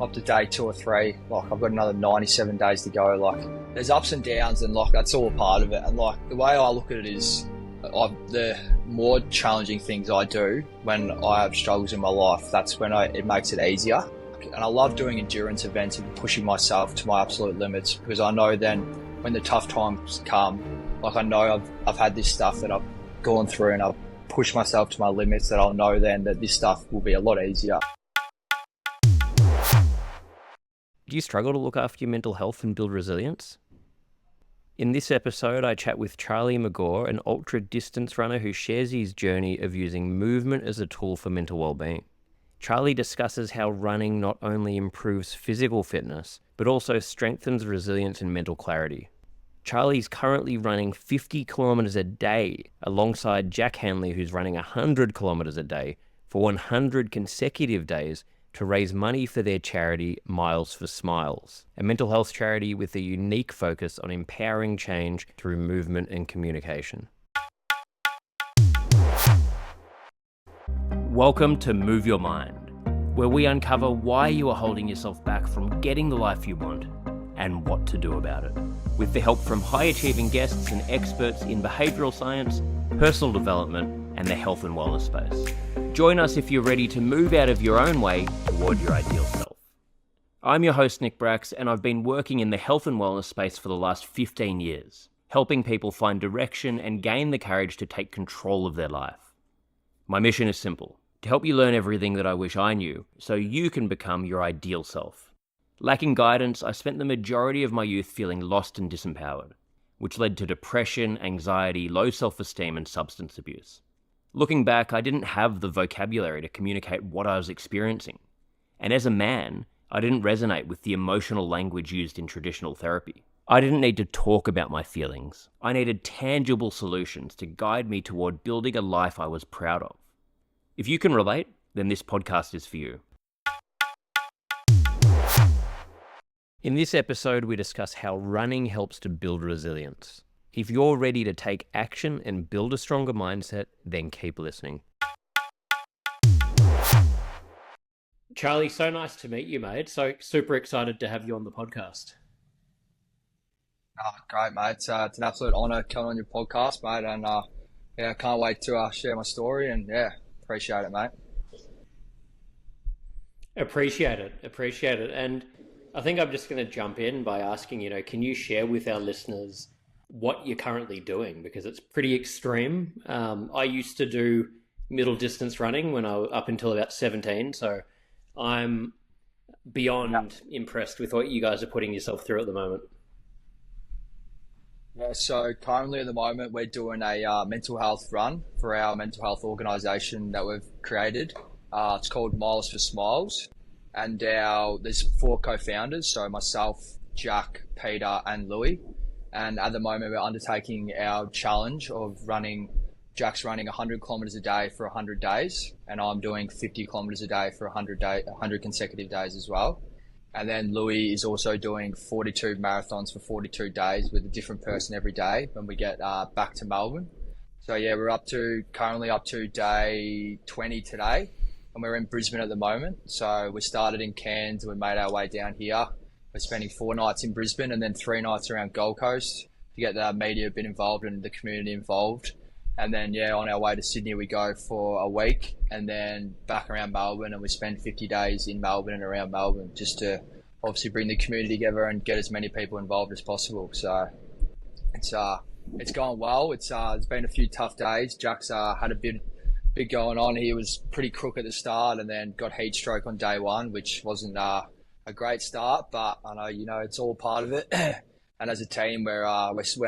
up to day 2 or 3. Like, I've got another 97 days to go. Like, there's ups and downs, and like that's all a part of it. And like the way I look at it is, the more challenging things I do when I have struggles in my life, that's when it makes it easier. And I love doing endurance events and pushing myself to my absolute limits, because I know then when the tough times come, like I know I've had this stuff that I've gone through and I've pushed myself to my limits, that I'll know then that this stuff will be a lot easier. Do you struggle to look after your mental health and build resilience? In this episode, I chat with Charlie McGaw, an ultra-distance runner who shares his journey of using movement as a tool for mental well-being. Charlie discusses how running not only improves physical fitness, but also strengthens resilience and mental clarity. Charlie's currently running 50 kilometers a day alongside Jack Hanley, who's running 100 kilometers a day for 100 consecutive days to raise money for their charity, Miles for Smiles, a mental health charity with a unique focus on empowering change through movement and communication. Welcome to Move Your Mind, where we uncover why you are holding yourself back from getting the life you want and what to do about it. With the help from high-achieving guests and experts in behavioural science, personal development, and the health and wellness space. Join us if you're ready to move out of your own way toward your ideal self. I'm your host, Nick Brax, and I've been working in the health and wellness space for the last 15 years, helping people find direction and gain the courage to take control of their life. My mission is simple: to help you learn everything that I wish I knew, so you can become your ideal self. Lacking guidance, I spent the majority of my youth feeling lost and disempowered, which led to depression, anxiety, low self-esteem, and substance abuse. Looking back, I didn't have the vocabulary to communicate what I was experiencing. And as a man, I didn't resonate with the emotional language used in traditional therapy. I didn't need to talk about my feelings. I needed tangible solutions to guide me toward building a life I was proud of. If you can relate, then this podcast is for you. In this episode, we discuss how running helps to build resilience. If you're ready to take action and build a stronger mindset, then keep listening. Charlie, so nice to meet you, mate. So super excited to have you on the podcast. Oh, great, mate. It's an absolute honour coming on your podcast, mate. And I can't wait to share my story. And appreciate it, mate. Appreciate it. And I think I'm just going to jump in by asking, can you share with our listeners what you're currently doing? Because it's pretty extreme. I used to do middle distance running when I was up until about 17. So I'm beyond impressed with what you guys are putting yourself through at the moment. Yeah, so currently at the moment, we're doing a mental health run for our mental health organisation that we've created. It's called Miles for Smiles. And there's 4 co-founders, so myself, Jack, Peter, and Louis. And at the moment, we're undertaking our challenge of Jack's running 100 kilometers a day for 100 days, and I'm doing 50 kilometers a day for 100 consecutive days as well. And then Louis is also doing 42 marathons for 42 days with a different person every day when we get back to Melbourne. So we're currently up to day 20 today, and we're in Brisbane at the moment. So we started in Cairns and we made our way down here. We're spending 4 nights in Brisbane and then 3 nights around Gold Coast to get the media a bit involved and the community involved. And then, on our way to Sydney, we go for a week and then back around Melbourne, and we spend 50 days in Melbourne and around Melbourne just to obviously bring the community together and get as many people involved as possible. So it's going well. It's been a few tough days. Jack's had a bit going on. He was pretty crook at the start and then got heat stroke on day 1, which wasn't a great start, but I know, it's all part of it. And as a team, we're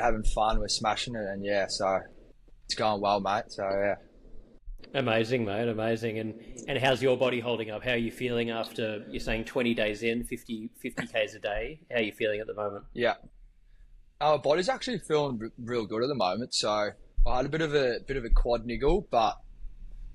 having fun, we're smashing it, and so it's going well, mate. So Amazing, mate, amazing. And how's your body holding up? How are you feeling after, you're saying 20 days in, 50 Ks a day? How are you feeling at the moment? Yeah. Our body's actually feeling real good at the moment. So I had a bit of a quad niggle, but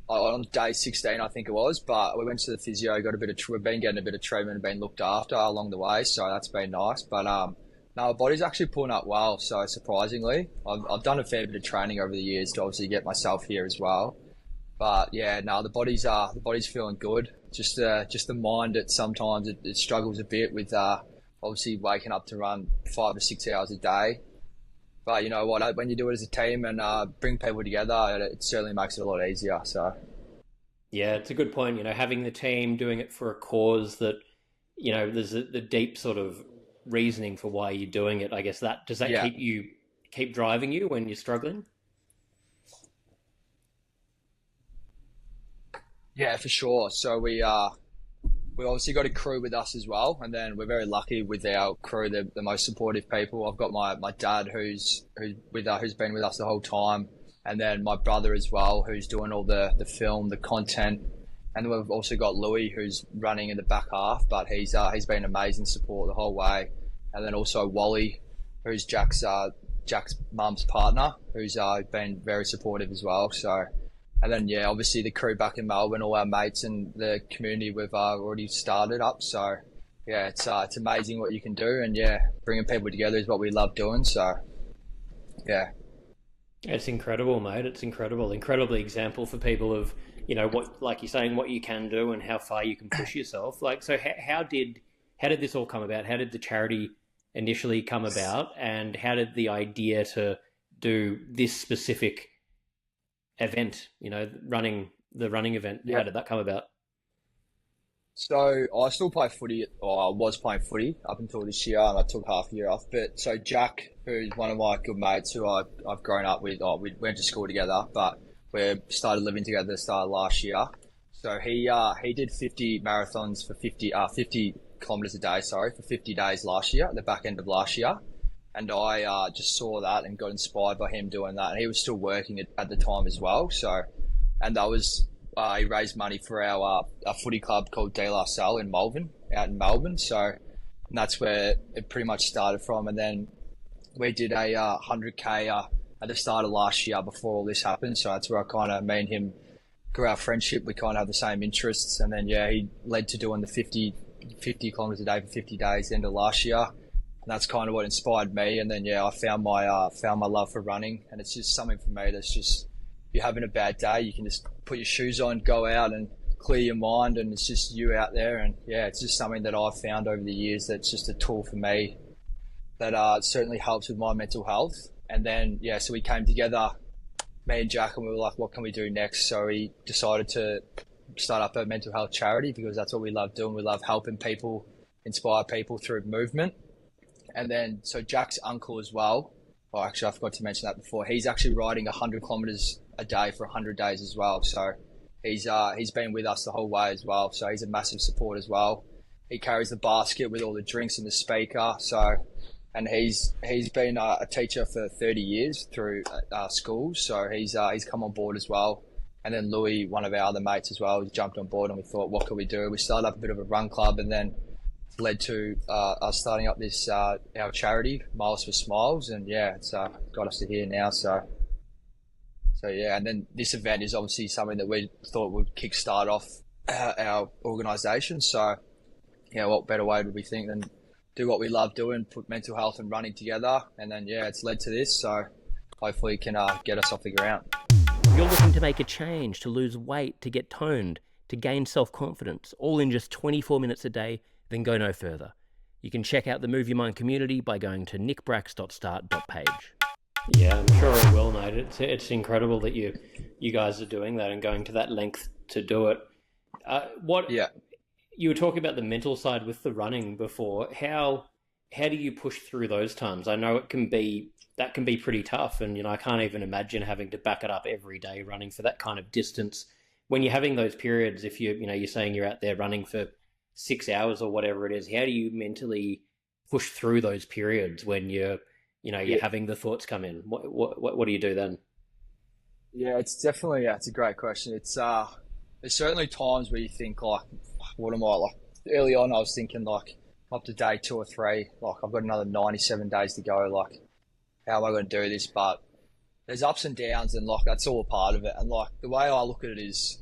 on day 16, I think it was, but we went to the physio, we've been getting a bit of treatment and been looked after along the way. So that's been nice. But no, our body's actually pulling up well. So surprisingly, I've done a fair bit of training over the years to obviously get myself here as well. But yeah, no, the body's feeling good. Just the mind that sometimes it struggles a bit with obviously waking up to run 5 or 6 hours a day. But you know what? When you do it as a team and bring people together, it certainly makes it a lot easier. So Yeah, it's a good point. Having the team doing it for a cause that, there's the deep sort of reasoning for why you're doing it. I guess that does that yeah, keep driving you when you're struggling? yeah, for sure. So we obviously got a crew with us as well, and then we're very lucky with our crew. They're the most supportive people. I've got my dad who's been with us the whole time, and then my brother as well, who's doing all the film, the content, and then we've also got Louis who's running in the back half, but he's been amazing support the whole way, and then also Wally, who's Jack's mum's partner, who's been very supportive as well. So. And then, yeah, obviously the crew back in Melbourne, all our mates and the community we've already started up. So, yeah, it's amazing what you can do. And, yeah, bringing people together is what we love doing. So, yeah. It's incredible, mate. It's incredible. Incredibly example for people of, what, like you're saying, what you can do and how far you can push yourself. Like, so how did this all come about? How did the charity initially come about? And how did the idea to do this specific event, running the running event, how did that come about? So I still play footy, or I was playing footy up until this year, and I took half a year off. But so Jack, who's one of my good mates who I've grown up with, we went to school together, but we started living together at the start of last year. So he did 50 marathons for 50 kilometers a day, for 50 days last year, at the back end of last year. And I just saw that and got inspired by him doing that. And he was still working at the time as well. So, and that was, he raised money for our footy club called De La Salle out in Melbourne. So, and that's where it pretty much started from. And then we did a 100K at the start of last year before all this happened. So that's where me and him grew our friendship. We kind of have the same interests. And then, yeah, he led to doing the 50 kilometers a day for 50 days end of last year. And that's kind of what inspired me. And then, yeah, I found my love for running. And it's just something for me that's just, if you're having a bad day, you can just put your shoes on, go out and clear your mind. And it's just you out there. And yeah, it's just something that I've found over the years that's just a tool for me that certainly helps with my mental health. And then, yeah, so we came together, me and Jack, and we were like, what can we do next? So we decided to start up a mental health charity because that's what we love doing. We love helping people, inspire people through movement. And then, so Jack's uncle as well, actually I forgot to mention that before, he's actually riding 100 kilometers a day for 100 days as well. So he's been with us the whole way as well. So he's a massive support as well. He carries the basket with all the drinks and the speaker. So, and he's been a teacher for 30 years through schools. So he's come on board as well. And then Louis, one of our other mates as well, jumped on board and we thought, what could we do? We started up a bit of a run club and then led to us starting up this our charity, Miles for Smiles, and yeah, it's got us to here now. So yeah, and then this event is obviously something that we thought would kickstart off our organisation. So yeah, what better way would we think than do what we love doing, put mental health and running together, and then yeah, it's led to this. So hopefully it can get us off the ground. You're looking to make a change, to lose weight, to get toned, to gain self-confidence, all in just 24 minutes a day. Then go no further. You can check out the Move Your Mind community by going to nickbrax.start.page. Yeah, I'm sure it will, mate. It's incredible that you guys are doing that and going to that length to do it. Yeah. You were talking about the mental side with the running before. How do you push through those times? I know that can be pretty tough, and I can't even imagine having to back it up every day running for that kind of distance. When you're having those periods, if you're saying you're out there running for 6 hours or whatever it is, how do you mentally push through those periods when you're having the thoughts come in? What do you do then? Yeah, it's definitely, it's a great question. It's there's certainly times where you think like, what am I like? Early on, I was thinking like up to day 2 or 3, like I've got another 97 days to go. Like, how am I going to do this? But there's ups and downs, and like that's all a part of it. And like the way I look at it is,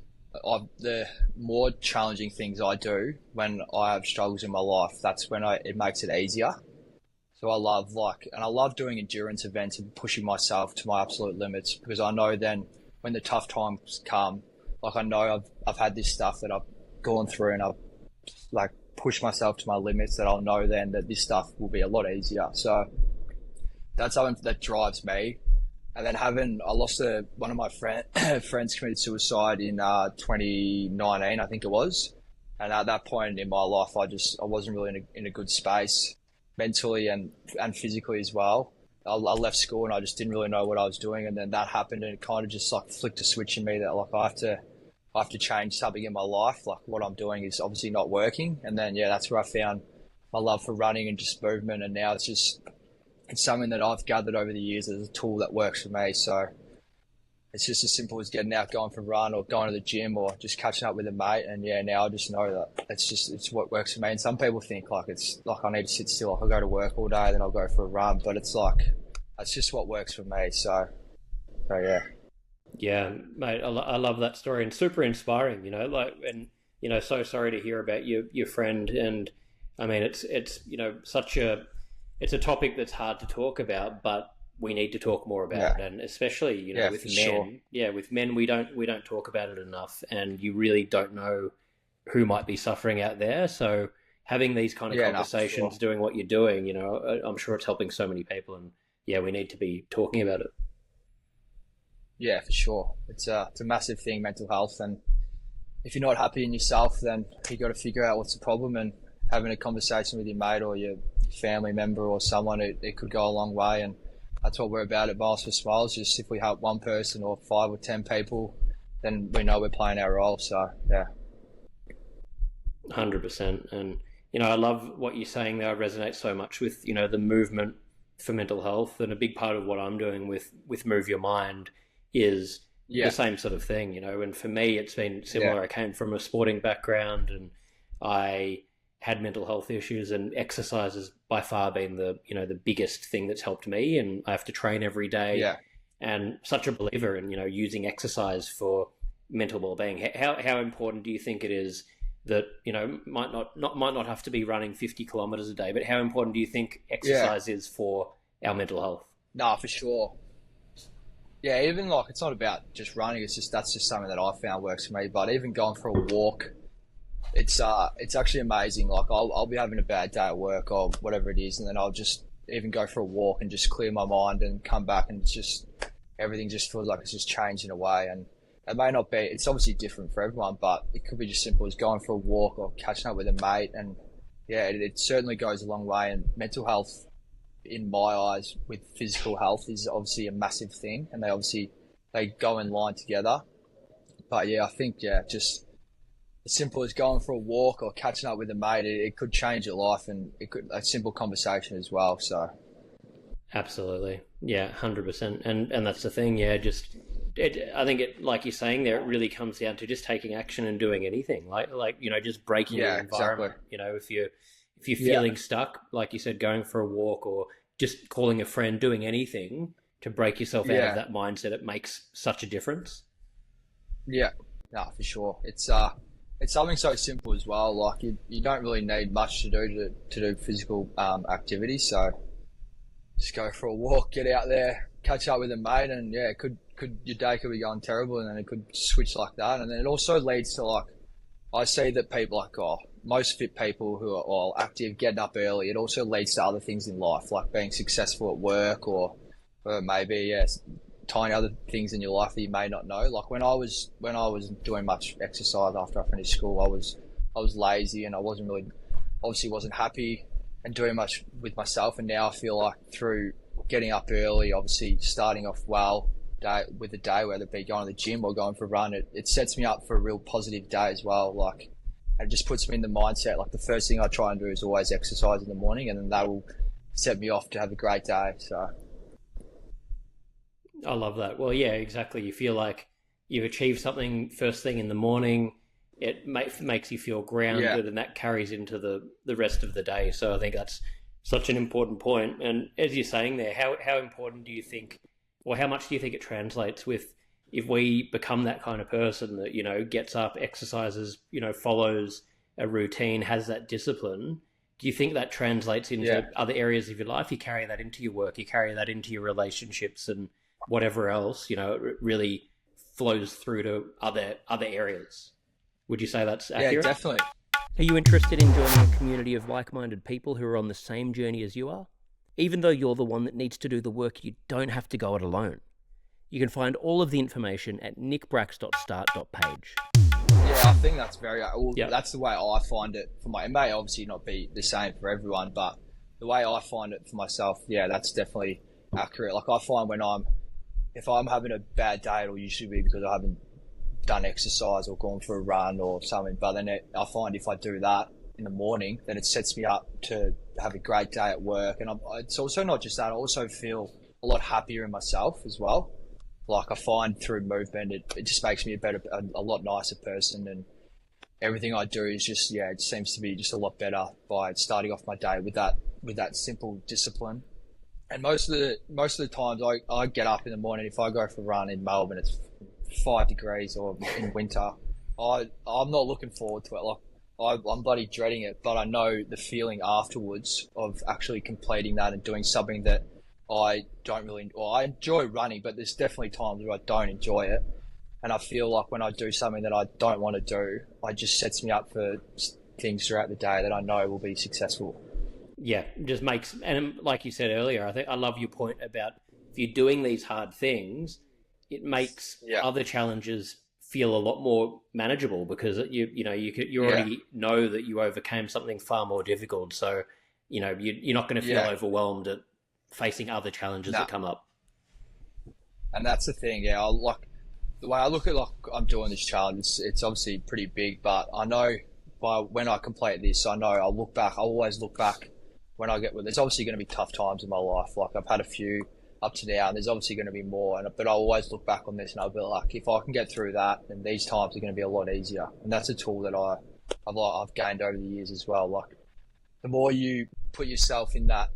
the more challenging things I do when I have struggles in my life, that's when it makes it easier. So I love doing endurance events and pushing myself to my absolute limits, because I know then when the tough times come, like I know I've had this stuff that I've gone through, and I've like pushed myself to my limits, that I'll know then that this stuff will be a lot easier. So that's something that drives me. And then I lost one of my friends committed suicide in 2019, I think it was. And at that point in my life, I wasn't really in a good space mentally and physically as well. I left school and I just didn't really know what I was doing. And then that happened, and it kind of just like flicked a switch in me that like I have to change something in my life. Like what I'm doing is obviously not working. And then, yeah, that's where I found my love for running and just movement. And now it's something that I've gathered over the years as a tool that works for me. So it's just as simple as getting out, going for a run, or going to the gym, or just catching up with a mate. And yeah, now I just know that it's what works for me. And some people think like it's like I need to sit still, like I'll go to work all day, then I'll go for a run. But it's like, that's just what works for me. So yeah. Yeah, mate, I love that story, and super inspiring, like, and, so sorry to hear about your friend. And I mean, it's, it's a topic that's hard to talk about, but we need to talk more about it. And especially, with men, with men, we don't talk about it enough, and you really don't know who might be suffering out there. So having these kind of conversations, doing what you're doing, I'm sure it's helping so many people, and yeah, we need to be talking about it. Yeah, for sure. It's a massive thing, mental health. And if you're not happy in yourself, then you got to figure out what's the problem, and having a conversation with your mate or your family member or someone, it could go a long way. And that's what we're about at Miles for Smiles. Just if we help one person or 5 or 10 people, then we know we're playing our role. So yeah. 100%. And, I love what you're saying there. I resonate so much with, the movement for mental health. And a big part of what I'm doing with Move Your Mind is the same sort of thing, and for me, it's been similar. I came from a sporting background, and I had mental health issues, and exercise has by far been the biggest thing that's helped me. And I have to train every day, and such a believer in using exercise for mental well-being. How important do you think it is that might not have to be running 50 kilometers a day, but how important do you think exercise is for our mental health? No, for sure. Yeah, even like it's not about just running. It's just that's just something that I found works for me. But even going for a walk, it's actually amazing. Like I'll be having a bad day at work or whatever it is, and then I'll just even go for a walk and just clear my mind and come back, and it's just everything just feels like it's just changed in a way. And it may not be. It's obviously different for everyone, but it could be just simple as going for a walk or catching up with a mate. And yeah, it certainly goes a long way. And mental health, in my eyes, with physical health is obviously a massive thing, and they go in line together. But yeah, I think just as simple as going for a walk or catching up with a mate, it could change your life, and it could a simple conversation as well. So absolutely, 100%, and that's the thing. I think it, like you're saying there, it really comes down to just taking action and doing anything, like just breaking your environment. Exactly. If you're feeling stuck, like you said, going for a walk or just calling a friend, doing anything to break yourself out of that mindset, it makes such a difference. Yeah, no, for sure. It's something so simple as well. Like you don't really need much to do physical activity. So just go for a walk, get out there, catch up with a mate, and your day could be going terrible, and then it could switch like that. And then it also leads to, like, I see that people most fit people who are all active, getting up early, it also leads to other things in life, like being successful at work or maybe tiny other things in your life that you may not know. Like when I was doing much exercise after I finished school, I was lazy, and I wasn't happy and doing much with myself. And now I feel like through getting up early, obviously starting off well with the day, whether it be going to the gym or going for a run, it sets me up for a real positive day as well. Like, it just puts me in the mindset. Like the first thing I try and do is always exercise in the morning, and then that will set me off to have a great day. So I love that. Well, yeah, exactly. You feel like you've achieved something first thing in the morning. It makes you feel grounded, and that carries into the rest of the day. So I think that's such an important point. And as you're saying there, how important do you think, or how much do you think it translates with, if we become that kind of person that, gets up, exercises, follows a routine, has that discipline, do you think that translates into other areas of your life? You carry that into your work, you carry that into your relationships and whatever else, it really flows through to other areas. Would you say that's accurate? Yeah, definitely. Are you interested in joining a community of like-minded people who are on the same journey as you are? Even though you're the one that needs to do the work, you don't have to go it alone. You can find all of the information at nickbrax.start.page. Yeah, I think that's that's the way I find it for it may obviously not be the same for everyone, but the way I find it for myself, yeah, that's definitely accurate. Like I find if I'm having a bad day, it'll usually be because I haven't done exercise or gone for a run or something. But then I find if I do that in the morning, then it sets me up to have a great day at work. And it's also not just that, I also feel a lot happier in myself as well. Like I find through movement, it just makes me a lot nicer person, and everything I do is just, it seems to be just a lot better by starting off my day with that simple discipline. And most of the times I get up in the morning, if I go for a run in Melbourne, it's 5 degrees or in winter. I'm not looking forward to it. Like I'm bloody dreading it, but I know the feeling afterwards of actually completing that and doing something that I enjoy running, but there's definitely times where I don't enjoy it. And I feel like when I do something that I don't want to do, it just sets me up for things throughout the day that I know will be successful. Yeah, just makes, and like you said earlier, I think I love your point about if you're doing these hard things, it makes other challenges feel a lot more manageable because you already know that you overcame something far more difficult. So, you're not going to feel overwhelmed at facing other challenges that come up. And that's the thing, I like the way I look at, like I'm doing this challenge, it's obviously pretty big, but I know when I complete this, I know I always look back when I there's obviously going to be tough times in my life. Like I've had a few up to now, and there's obviously going to be more, but I always look back on this and I'll be like, if I can get through that, then these times are going to be a lot easier. And that's a tool that I've gained over the years as well. Like the more you put yourself in that,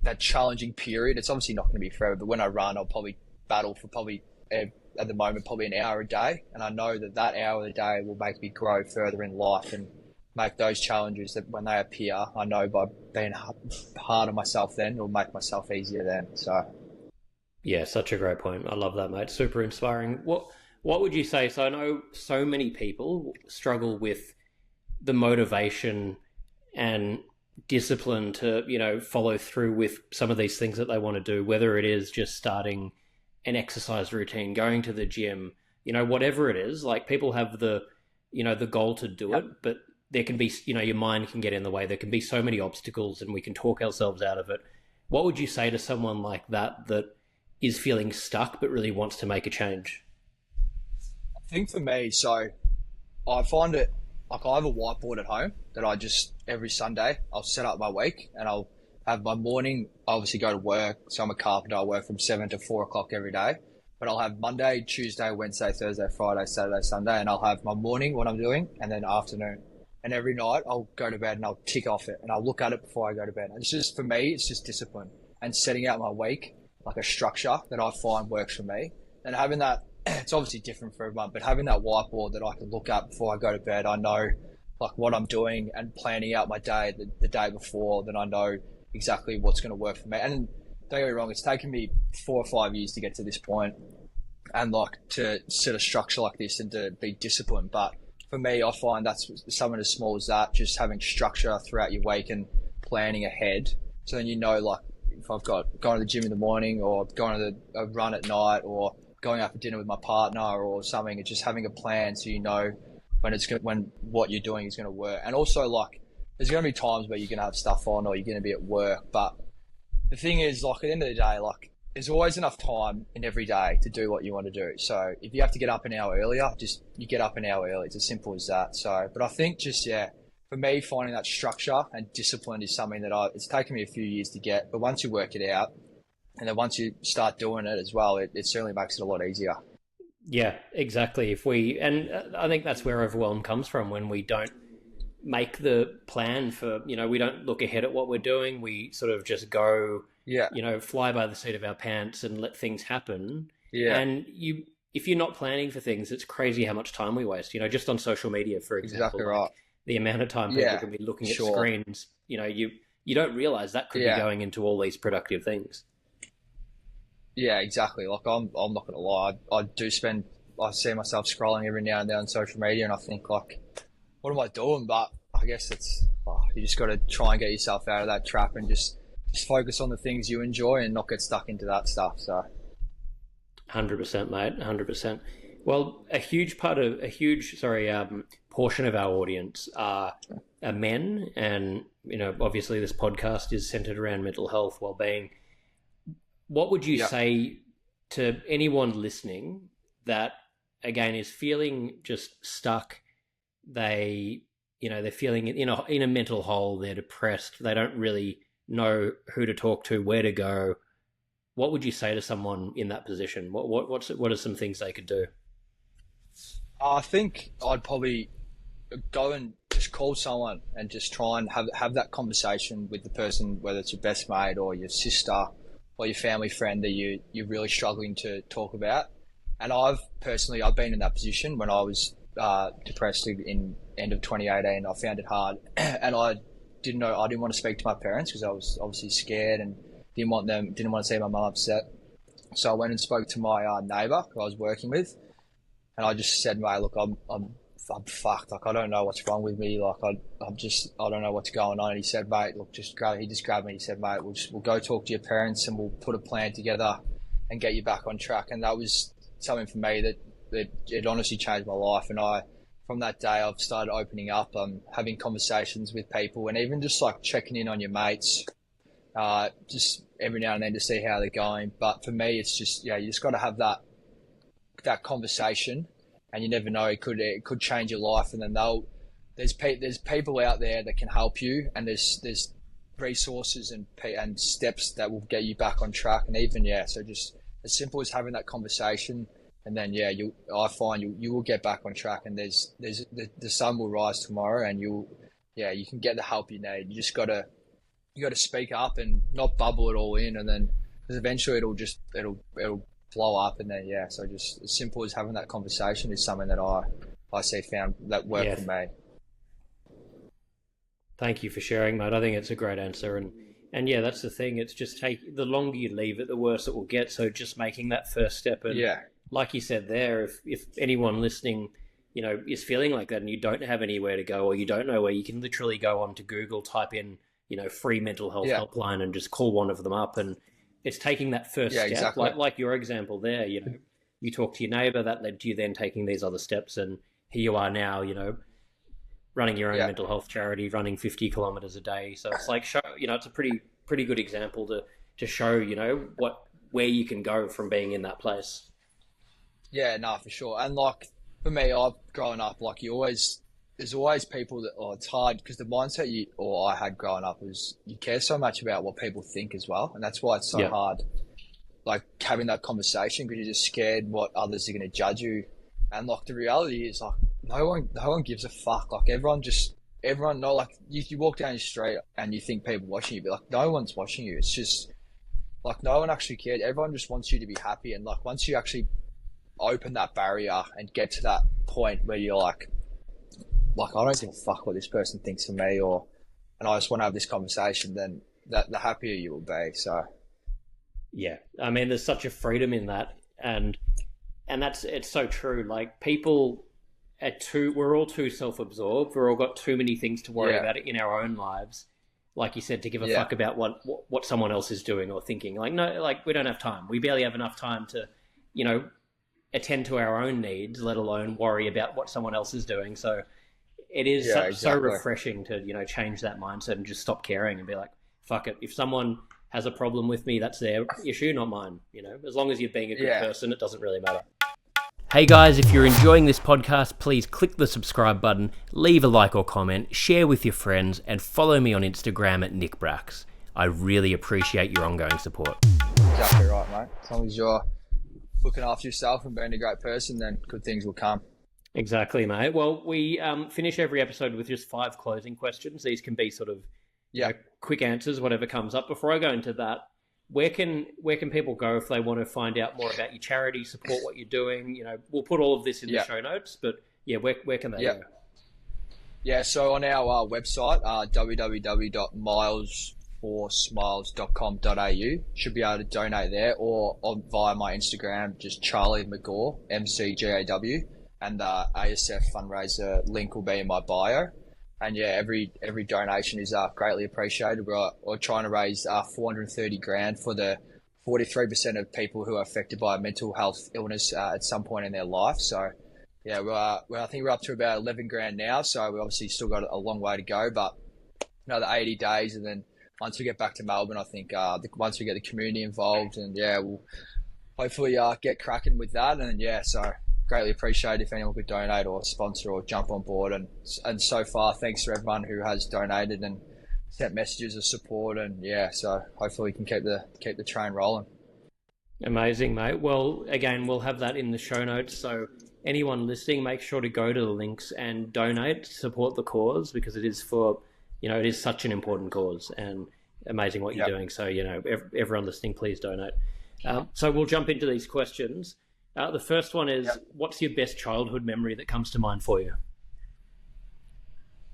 that challenging period, it's obviously not going to be forever, but when I run, I'll probably battle for at the moment, probably an hour a day. And I know that hour a day will make me grow further in life and make those challenges that when they appear, I know by being hard on myself then, it'll make myself easier then. So. Yeah, such a great point. I love that, mate. Super inspiring. What would you say? So I know so many people struggle with the motivation and discipline to, follow through with some of these things that they want to do, whether it is just starting an exercise routine, going to the gym, whatever it is. Like people have the goal to do it, but there can be, your mind can get in the way. There can be so many obstacles and we can talk ourselves out of it. What would you say to someone like that is feeling stuck but really wants to make a change? I think for me, so I find it like I have a whiteboard at home that I just every Sunday I'll set up my week and I'll have my morning. I obviously go to work, so I'm a carpenter. I work from 7 to 4 o'clock every day. But I'll have Monday, Tuesday, Wednesday, Thursday, Friday, Saturday, Sunday, and I'll have my morning, what I'm doing, and then afternoon. And every night I'll go to bed and I'll tick off it and I'll look at it before I go to bed. And it's just, for me, it's just discipline and setting out my week, like a structure that I find works for me. And having that, it's obviously different for everyone, but having that whiteboard that I can look at before I go to bed, I know like what I'm doing and planning out my day the day before, then I know exactly what's going to work for me. And don't get me wrong, it's taken me 4 or 5 years to get to this point and like to set a structure like this and to be disciplined. But for me, I find that's something as small as that, just having structure throughout your week and planning ahead. So then like if I've got going to the gym in the morning or going to a run at night or going out for dinner with my partner or something, it's just having a plan so when what you're doing is going to work. And also like there's going to be times where you're going to have stuff on or you're going to be at work. But the thing is, like at the end of the day, like there's always enough time in every day to do what you want to do. So if you have to get up an hour earlier, you get up an hour early. It's as simple as that. So, but I think for me, finding that structure and discipline is something that it's taken me a few years to get. But once you work it out, and then once you start doing it as well, it certainly makes it a lot easier. Yeah, exactly. And I think that's where overwhelm comes from when we don't make the plan for, we don't look ahead at what we're doing. We sort of just go, fly by the seat of our pants and let things happen. Yeah. And if you're not planning for things, it's crazy how much time we waste, just on social media, for example. Exactly right. The amount of time people can be looking at screens, you don't realize that could be going into all these productive things. Yeah, exactly. Like I'm not gonna lie. I see myself scrolling every now and then on social media, and I think like, what am I doing? But I guess you just got to try and get yourself out of that trap and just focus on the things you enjoy and not get stuck into that stuff. So 100%, mate. 100%. Well, portion of our audience are men, and obviously this podcast is centered around mental health, well-being. What would you say to anyone listening that, again, is feeling just stuck? They're feeling in a mental hole. They're depressed. They don't really know who to talk to, where to go. What would you say to someone in that position? What are some things they could do? I think I'd probably go and just call someone and just try and have that conversation with the person, whether it's your best mate or your sister or your family friend that you're really struggling to talk about. And I've been in that position when I was depressed in end of 2018. I found it hard, and I didn't want to speak to my parents because I was obviously scared and didn't want to see my mum upset. So I went and spoke to my neighbour who I was working with, and I just said, mate, look, I'm fucked. Like, I don't know what's wrong with me. Like, I don't know what's going on. And he said, mate, look, he just grabbed me. He said, mate, we'll go talk to your parents and we'll put a plan together and get you back on track. And that was something for me that it honestly changed my life. And from that day, I've started opening up, having conversations with people, and even just like checking in on your mates, just every now and then to see how they're going. But for me, it's just, you just got to have that conversation, and you never know, it could change your life. And then there's people out there that can help you, and there's resources and steps that will get you back on track. And even so just as simple as having that conversation, and then I find you will get back on track, and the sun will rise tomorrow, and you can get the help you need. You just gotta speak up and not bubble it all in, and then because eventually it'll blow up. And then so just as simple as having that conversation is something that I see found that worked for me. Thank you for sharing, mate. I think it's a great answer, and that's the thing. It's just the longer you leave it, the worse it will get. So just making that first step, and like you said there, if anyone listening, is feeling like that, and you don't have anywhere to go, or you don't know where, you can literally go onto Google, type in free mental health helpline, and just call one of them up. And it's taking that first step, exactly. like your example there. You talk to your neighbour, that led to you then taking these other steps, and here you are now. Running your own mental health charity, running 50 kilometers a day. So it's like it's a pretty good example to show where you can go from being in that place. Yeah, no, for sure. And like for me, I've grown up like there's always people that, it's hard because the mindset I had growing up was you care so much about what people think as well. And that's why it's so hard, like having that conversation, because you're just scared what others are going to judge you. And like the reality is like, no one gives a fuck. Like you walk down the street and you think people watching you, but like no one's watching you. It's just like no one actually cares. Everyone just wants you to be happy. And like once you actually open that barrier and get to that point where you're like I don't give a fuck what this person thinks of me, and I just want to have this conversation, then the happier you will be. So yeah, I mean, there's such a freedom in that, and it's so true. Like people we're all too self-absorbed. We're all got too many things to worry about in our own lives. Like you said, to give a fuck about what someone else is doing or thinking. Like, no, like we don't have time. We barely have enough time to, attend to our own needs, let alone worry about what someone else is doing. So it is so refreshing to, change that mindset and just stop caring and be like, fuck it. If someone has a problem with me, that's their issue, not mine. As long as you're being a good person, it doesn't really matter. Hey guys, if you're enjoying this podcast, please click the subscribe button, leave a like or comment, share with your friends, and follow me on Instagram at NickBrax. I really appreciate your ongoing support. Exactly right, mate. As long as you're looking after yourself and being a great person, then good things will come. Exactly, mate. Well, we finish every episode with just 5 closing questions. These can be sort of quick answers, whatever comes up. Before I go into that, where can people go if they want to find out more about your charity, support what you're doing? We'll put all of this in the show notes, but where can they go? Yeah, so on our website, www.miles miles4smiles.com.au. Should be able to donate there or via my Instagram, just Charlie McGaw, MCGAW, and the ASF fundraiser link will be in my bio. And yeah, every donation is greatly appreciated. We're trying to raise 430 grand for the 43% of people who are affected by a mental health illness at some point in their life. So yeah, I think we're up to about 11 grand now. So we obviously still got a long way to go, but another 80 days. And then once we get back to Melbourne, I think once we get the community involved, and yeah, we'll hopefully get cracking with that. And yeah, so greatly appreciate if anyone could donate or sponsor or jump on board. And so far, thanks to everyone who has donated and sent messages of support. And yeah, so hopefully we can keep the train rolling. Amazing, mate. Well, again, we'll have that in the show notes. So anyone listening, make sure to go to the links and donate, support the cause, because it is it is such an important cause and amazing what you're doing. So, everyone listening, please donate. So we'll jump into these questions. The first one is, what's your best childhood memory that comes to mind for you?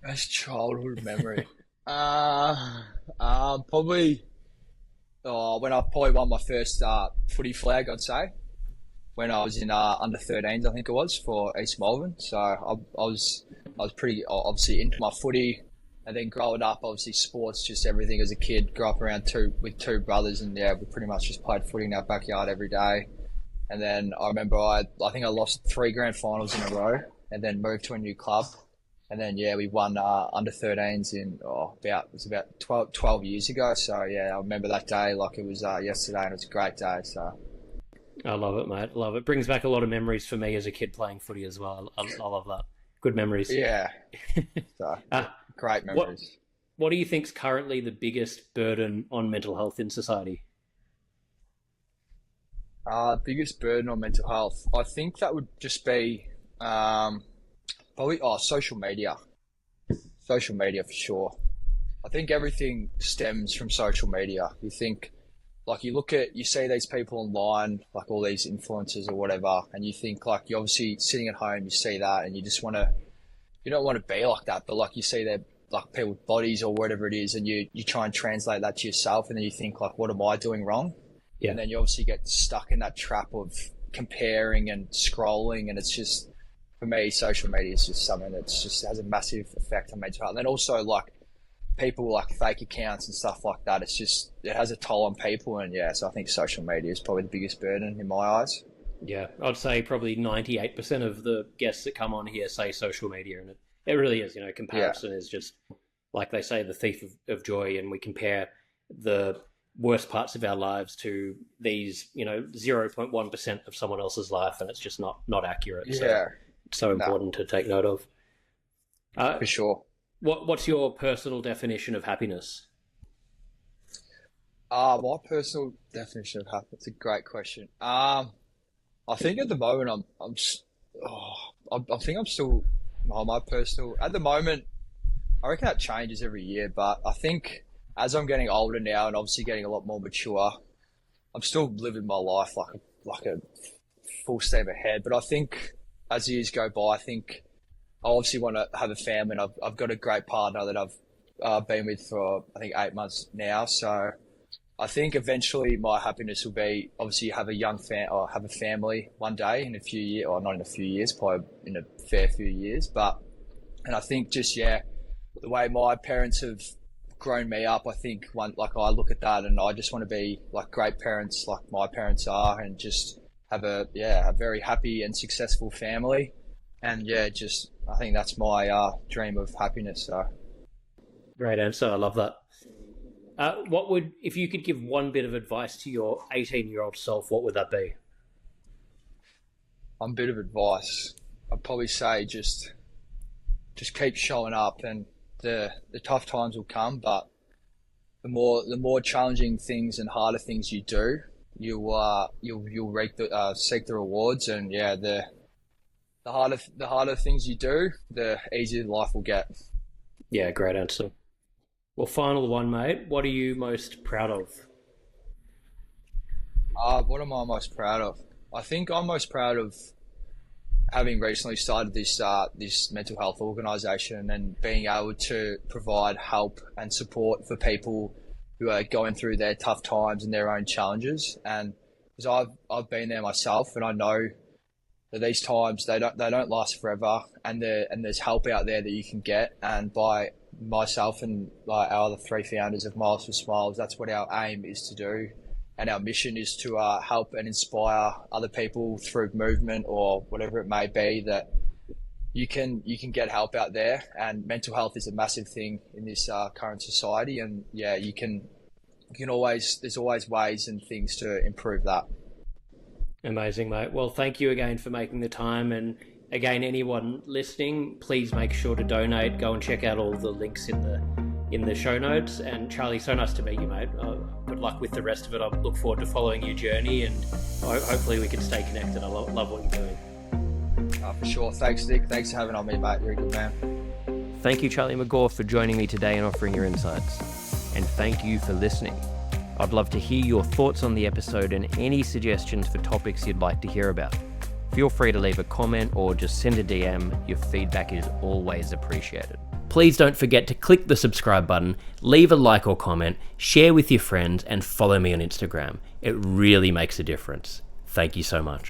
Best childhood memory? Probably when I probably won my first footy flag, I'd say. When I was in under 13s, I think it was, for East Melbourne. So I was pretty obviously into my footy, and then growing up, obviously sports, just everything as a kid. Grew up around with two brothers, and yeah, we pretty much just played footy in our backyard every day. And then I remember I think I lost 3 grand finals in a row, and then moved to a new club. And then yeah, we won under 13s in about 12 years ago. So yeah, I remember that day like it was yesterday, and it was a great day. So I love it, mate. Love it. Brings back a lot of memories for me as a kid playing footy as well. I love that. Good memories. Yeah. So great memories. What do you think's currently the biggest burden on mental health in society? Biggest burden on mental health, I think that would just be probably social media. Social media for sure. I think everything stems from social media. You think, like, you see these people online, like all these influencers or whatever, and you think, like, you're obviously sitting at home, you see that, and you don't want to be like that, but like you see their like people's bodies or whatever it is, and you try and translate that to yourself, and then you think, like, what am I doing wrong? Yeah. And then you obviously get stuck in that trap of comparing and scrolling, and it's just, for me, social media is just something that just has a massive effect on mental health. And then also, like, people like fake accounts and stuff like that, it has a toll on people. And yeah, so I think social media is probably the biggest burden in my eyes. Yeah, I'd say probably 98% of the guests that come on here say social media, and it really is, comparison is just, like they say, the thief of joy, and we compare the worst parts of our lives to these, 0.1% of someone else's life, and it's just not accurate. Yeah. So it's so important to take note of. For sure. What's your personal definition of happiness? My personal definition of happiness, it's a great question. I think at the moment I think I'm still, my personal, at the moment, I reckon that changes every year, but I think as I'm getting older now and obviously getting a lot more mature, I'm still living my life like a full steam ahead. But I think as years go by, I think I obviously want to have a family, and I've got a great partner that I've been with for, I think, 8 months now. So I think eventually my happiness will be obviously have a family one day in a few years, or not in a few years, probably in a fair few years. And I think just, the way my parents have grown me up, I think I look at that and I just want to be like great parents like my parents are, and just have a very happy and successful family. And I think that's my dream of happiness. So great answer. I love that. If you could give one bit of advice to your 18-year-old self, what would that be? One bit of advice, I'd probably say just keep showing up, and the tough times will come, but the more challenging things and harder things you do, you'll seek the rewards. And the harder things you do, the easier life will get. Yeah, great answer. Well, final one, mate. What are you most proud of? What am I most proud of? I think I'm most proud of having recently started this mental health organisation, and being able to provide help and support for people who are going through their tough times and their own challenges. And because I've been there myself, and I know that these times they don't last forever, and there's help out there that you can get. And by myself and like our other three founders of Miles for Smiles, that's what our aim is to do. And our mission is to help and inspire other people through movement or whatever it may be, that you can get help out there. And mental health is a massive thing in this current society. And yeah, there's always ways and things to improve that. Amazing, mate. Well, thank you again for making the time. And again, anyone listening, please make sure to donate. Go and check out all the links in the show notes. And Charlie, so nice to meet you, mate. Good luck with the rest of it. I look forward to following your journey, and hopefully we can stay connected. I love what you're doing. For sure. Thanks, Nick. Thanks for having on me, mate. You're a good man. Thank you, Charlie McGaw, for joining me today and offering your insights. And thank you for listening. I'd love to hear your thoughts on the episode and any suggestions for topics you'd like to hear about. Feel free to leave a comment or just send a DM. Your feedback is always appreciated. Please don't forget to click the subscribe button, leave a like or comment, share with your friends, and follow me on Instagram. It really makes a difference. Thank you so much.